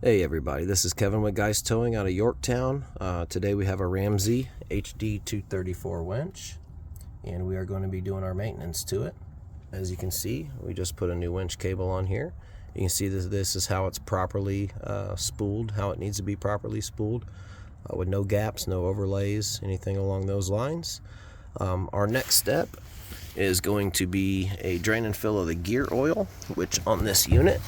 Hey everybody, this is Kevin with Geist Towing out of Yorktown. Today we have a Ramsey HD 234 winch, and we are going to be doing our maintenance to it. As you can see, we just put a new winch cable on here. You can see this is how it's properly spooled, how it needs to be properly spooled, with no gaps, no overlays, anything along those lines. Our next step is going to be a drain and fill of the gear oil, which on this unit,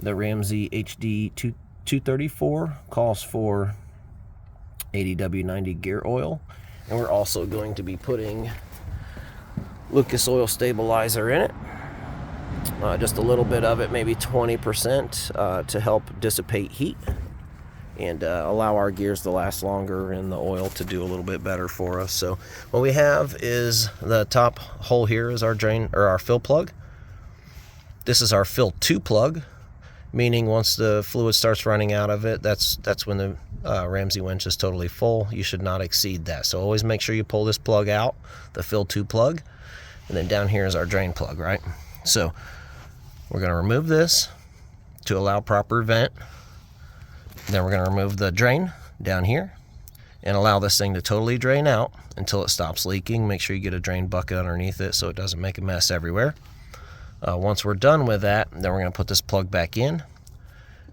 the Ramsey HD 234 calls for 80W90 gear oil, and we're also going to be putting Lucas oil stabilizer in it, just a little bit of it, maybe 20%, to help dissipate heat and allow our gears to last longer and the oil to do a little bit better for us. So what we have is the top hole here is our drain or our fill plug. This is our fill 2 plug, meaning once the fluid starts running out of it, that's when the Ramsey winch is totally full. You should not exceed that. So always make sure you pull this plug out, the fill 2 plug, and then down here is our drain plug, right? So we're going to remove this to allow proper vent. Then we're going to remove the drain down here and allow this thing to totally drain out until it stops leaking. Make sure you get a drain bucket underneath it so it doesn't make a mess everywhere. Once we're done with that, then we're going to put this plug back in,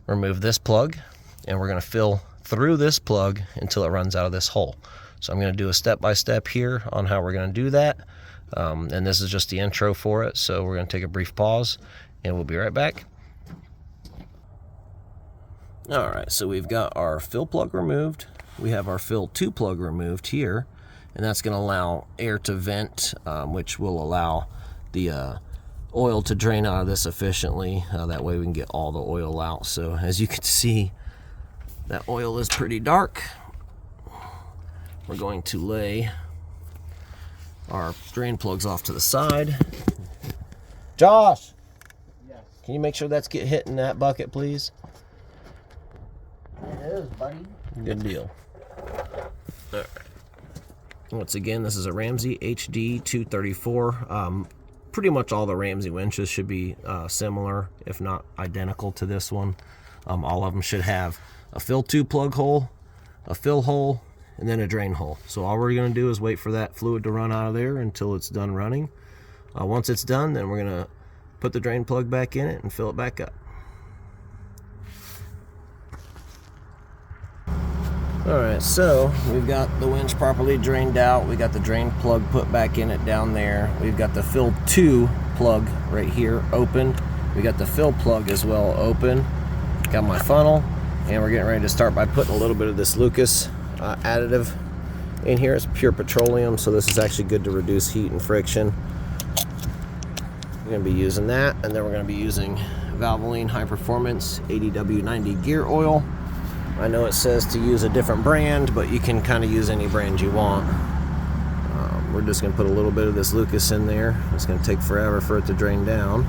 remove this plug, and we're going to fill through this plug until it runs out of this hole. So I'm going to do a step-by-step here on how we're going to do that, and this is just the intro for it. So we're going to take a brief pause, and we'll be right back. Alright, so we've got our fill plug removed. We have our fill 2 plug removed here, and that's going to allow air to vent, which will allow the oil to drain out of this efficiently. That way we can get all the oil out. So as you can see, that oil is pretty dark. We're going to lay our drain plugs off to the side. Josh! Yes. Can you make sure that's get hit in that bucket, please? It is, buddy. Good deal. All right. Once again, this is a Ramsey HD 234. Pretty much all the Ramsey winches should be similar, if not identical to this one. All of them should have a fill 2 plug hole, a fill hole, and then a drain hole. So all we're going to do is wait for that fluid to run out of there until it's done running. Once it's done, then we're going to put the drain plug back in it and fill it back up. Alright, so we've got the winch properly drained out. We got the drain plug put back in it down there. We've got the fill 2 plug right here open. We got the fill plug as well open. Got my funnel, and we're getting ready to start by putting a little bit of this Lucas additive in here. It's pure petroleum, so this is actually good to reduce heat and friction. We're going to be using that, and then we're going to be using Valvoline High Performance 80W90 gear oil. I know it says to use a different brand, but you can kind of use any brand you want. We're just going to put a little bit of this Lucas in there. It's going to take forever for it to drain down.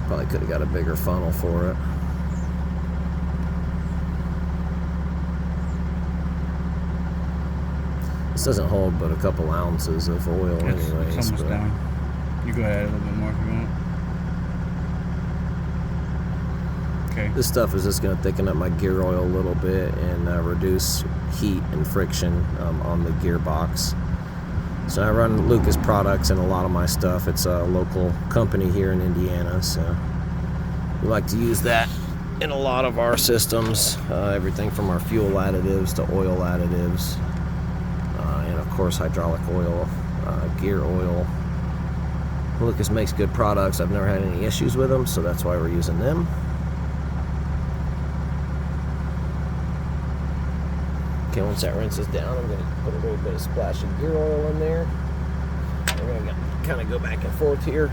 Probably could have got a bigger funnel for it. This doesn't hold but a couple ounces of oil anyways. It's almost down. You go ahead a little bit more if you want. Okay. This stuff is just going to thicken up my gear oil a little bit and reduce heat and friction on the gearbox. So I run Lucas products in a lot of my stuff. It's a local company here in Indiana, so we like to use that in a lot of our systems. Everything from our fuel additives to oil additives, and of course hydraulic oil, gear oil. Lucas makes good products. I've never had any issues with them, so that's why we're using them. Okay, once that rinses down, I'm going to put a little bit of splash of gear oil in there. We're going to kind of go back and forth here.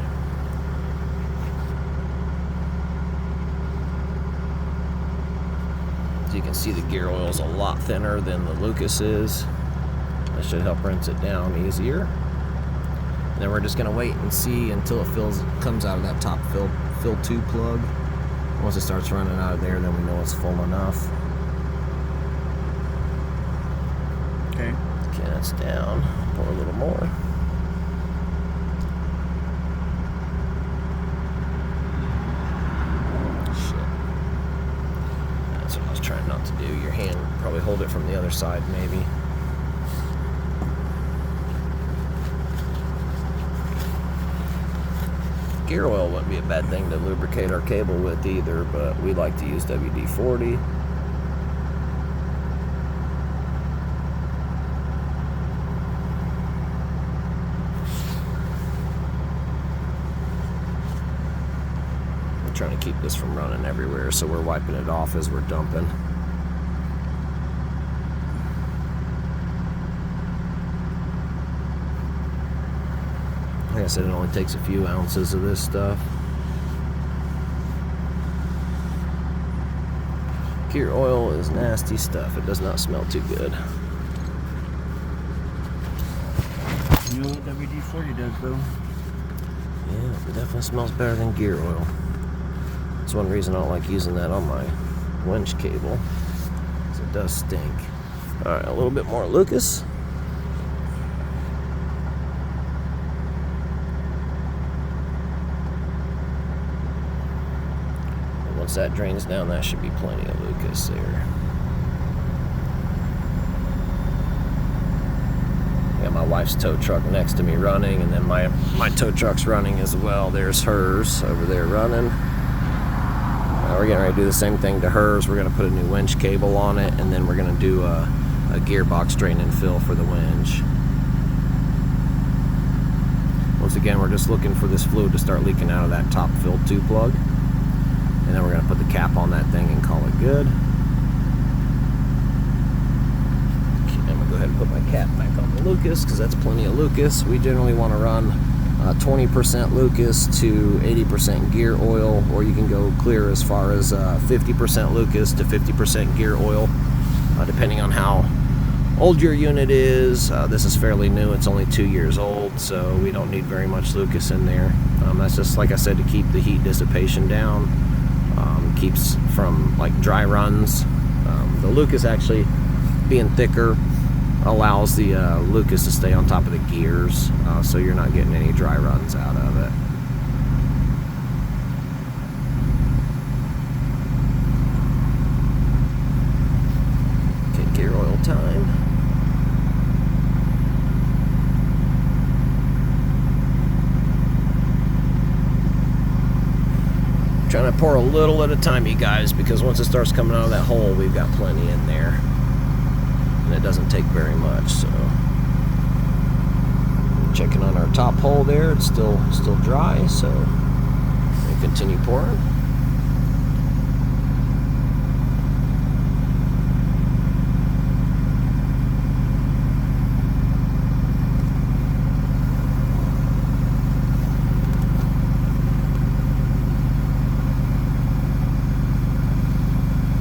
As you can see, the gear oil is a lot thinner than the Lucas is. That should help rinse it down easier. And then we're just going to wait and see until it comes out of that top fill 2 plug. Once it starts running out of there, then we know it's full enough. Okay, that's down. Pour a little more. probably hold it from the other side, maybe. Gear oil wouldn't be a bad thing to lubricate our cable with either, but we like to use WD-40. We're trying to keep this from running everywhere, so we're wiping it off as we're dumping. Like I said, it only takes a few ounces of this stuff. Gear oil is nasty stuff. It does not smell too good. You know what WD-40 does, though? Yeah, it definitely smells better than gear oil. That's one reason I don't like using that on my winch cable, because it does stink. Alright, a little bit more Lucas. Once that drains down, that should be plenty of Lucas there. Got my wife's tow truck next to me running, and then my tow truck's running as well. There's hers over there running. We're getting ready to do the same thing to hers. We're going to put a new winch cable on it, and then we're going to do a gearbox drain and fill for the winch. Once again, we're just looking for this fluid to start leaking out of that top filled tube plug. And then we're going to put the cap on that thing and call it good. Okay, I'm going to go ahead and put my cap back on the Lucas, because that's plenty of Lucas. We generally want to run 20% Lucas to 80% gear oil, or you can go clear as far as 50% Lucas to 50% gear oil, depending on how old your unit is. This is fairly new. It's only 2 years old, so we don't need very much Lucas in there. That's just, like I said, to keep the heat dissipation down. Keeps from like dry runs. The Lucas actually being thicker allows the Lucas to stay on top of the gears, so you're not getting any dry runs out of it. Okay, gear oil time. Trying to pour a little at a time, you guys, because once it starts coming out of that hole, we've got plenty in there, and it doesn't take very much. So, checking on our top hole there, it's still dry, so we continue pouring.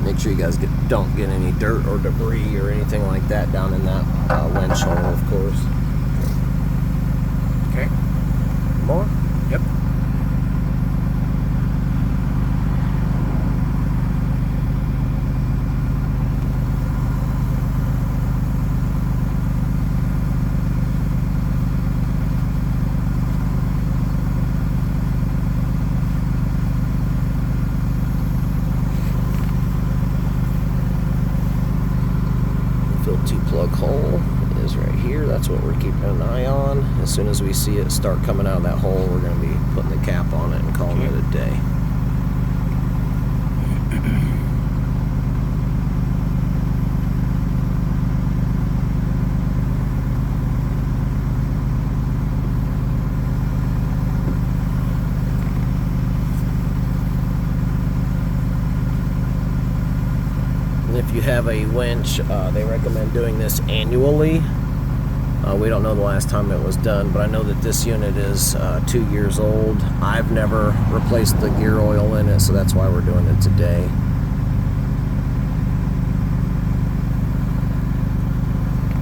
Make sure you guys don't get any dirt or debris or anything like that down in that winch hole, of course. Okay. More? Yep. Two-plug hole is right here. That's what we're keeping an eye on. As soon as we see it start coming out of that hole, we're going to be putting the cap on it and calling it a day. If you have a winch, they recommend doing this annually. We don't know the last time it was done, but I know that this unit is 2 years old. I've never replaced the gear oil in it, so that's why we're doing it today.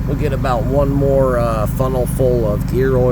We'll get about one more funnel full of gear oil.